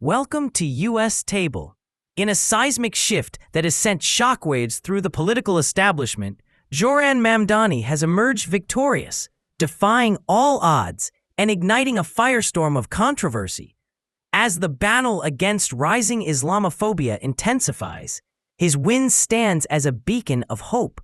Welcome to U.S. Table. In a seismic shift that has sent shockwaves through the political establishment, Zoran Mamdani has emerged victorious, defying all odds and igniting a firestorm of controversy. As the battle against rising Islamophobia intensifies, his win stands as a beacon of hope.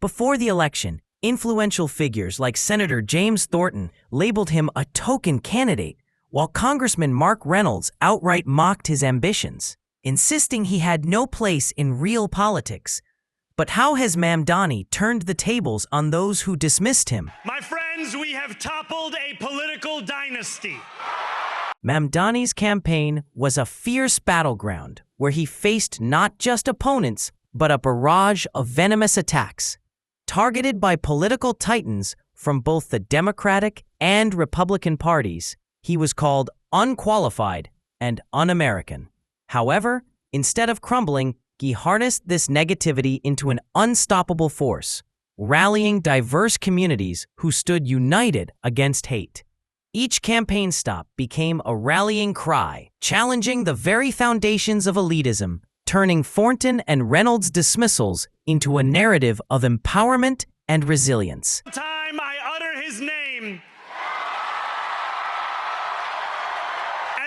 Before the election, influential figures like Senator James Thornton labeled him a token candidate, while Congressman Mark Reynolds outright mocked his ambitions, insisting he had no place in real politics. But how has Mamdani turned the tables on those who dismissed him? My friends, we have toppled a political dynasty. Mamdani's campaign was a fierce battleground where he faced not just opponents, but a barrage of venomous attacks, targeted by political titans from both the Democratic and Republican parties. He was called unqualified and un-American. However, instead of crumbling, he harnessed this negativity into an unstoppable force, rallying diverse communities who stood united against hate. Each campaign stop became a rallying cry, challenging the very foundations of elitism, turning Thornton and Reynolds' dismissals into a narrative of empowerment and resilience. Time I utter his name,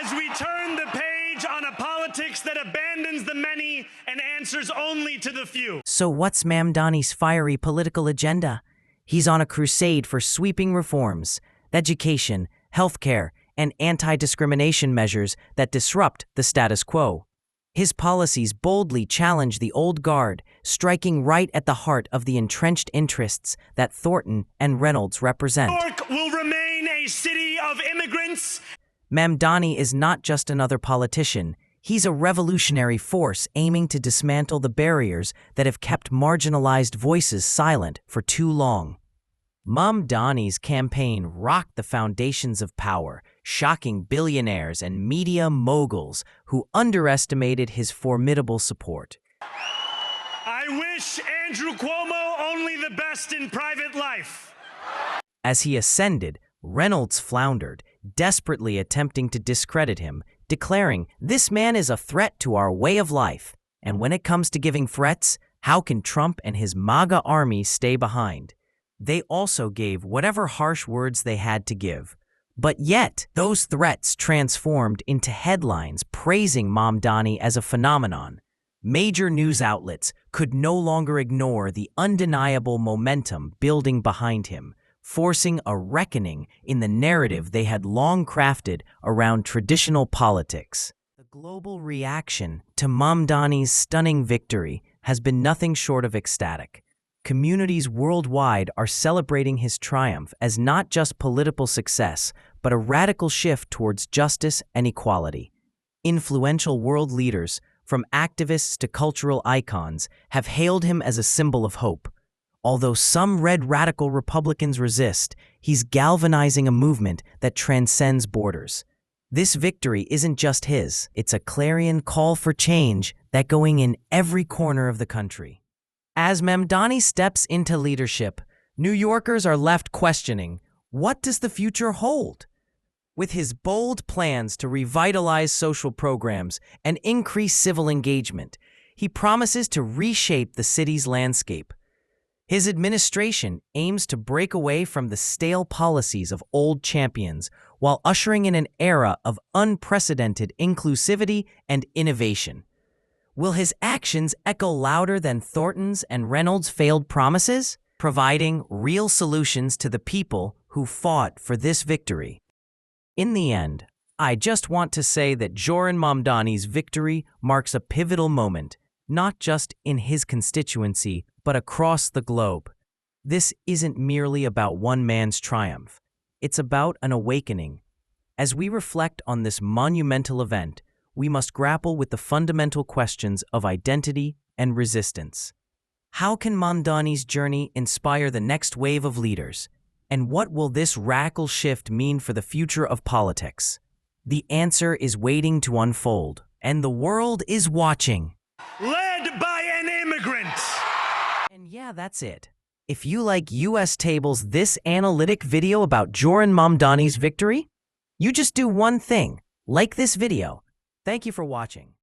as we turn the page on a politics that abandons the many and answers only to the few. So what's Mamdani's fiery political agenda? He's on a crusade for sweeping reforms, education, healthcare, and anti-discrimination measures that disrupt the status quo. His policies boldly challenge the old guard, striking right at the heart of the entrenched interests that Thornton and Reynolds represent. New York will remain a city of immigrants. Mamdani is not just another politician. He's a revolutionary force aiming to dismantle the barriers that have kept marginalized voices silent for too long. Mamdani's campaign rocked the foundations of power, shocking billionaires and media moguls who underestimated his formidable support. I wish Andrew Cuomo only the best in private life. As he ascended, Reynolds floundered, desperately attempting to discredit him, declaring, "This man is a threat to our way of life. And when it comes to giving threats, how can Trump and his MAGA army stay behind?" They also gave whatever harsh words they had to give. But yet, those threats transformed into headlines praising Mamdani as a phenomenon. Major news outlets could no longer ignore the undeniable momentum building behind him, forcing a reckoning in the narrative they had long crafted around traditional politics. The global reaction to Mamdani's stunning victory has been nothing short of ecstatic. Communities worldwide are celebrating his triumph as not just political success, but a radical shift towards justice and equality. Influential world leaders, from activists to cultural icons, have hailed him as a symbol of hope. Although some red radical Republicans resist, he's galvanizing a movement that transcends borders. This victory isn't just his, it's a clarion call for change that's going in every corner of the country. As Mamdani steps into leadership, New Yorkers are left questioning, what does the future hold? With his bold plans to revitalize social programs and increase civil engagement, he promises to reshape the city's landscape. His administration aims to break away from the stale policies of old champions while ushering in an era of unprecedented inclusivity and innovation. Will his actions echo louder than Thornton's and Reynolds' failed promises, providing real solutions to the people who fought for this victory? In the end, I just want to say that Zoran Mamdani's victory marks a pivotal moment, not just in his constituency, but across the globe. This isn't merely about one man's triumph. It's about an awakening. As we reflect on this monumental event, we must grapple with the fundamental questions of identity and resistance. How can Mamdani's journey inspire the next wave of leaders? And what will this radical shift mean for the future of politics? The answer is waiting to unfold, and the world is watching. Led by an immigrant. And yeah, that's it. If you like US Table's this analytic video about Zoran Mamdani's victory, you just do one thing: like this video. Thank you for watching.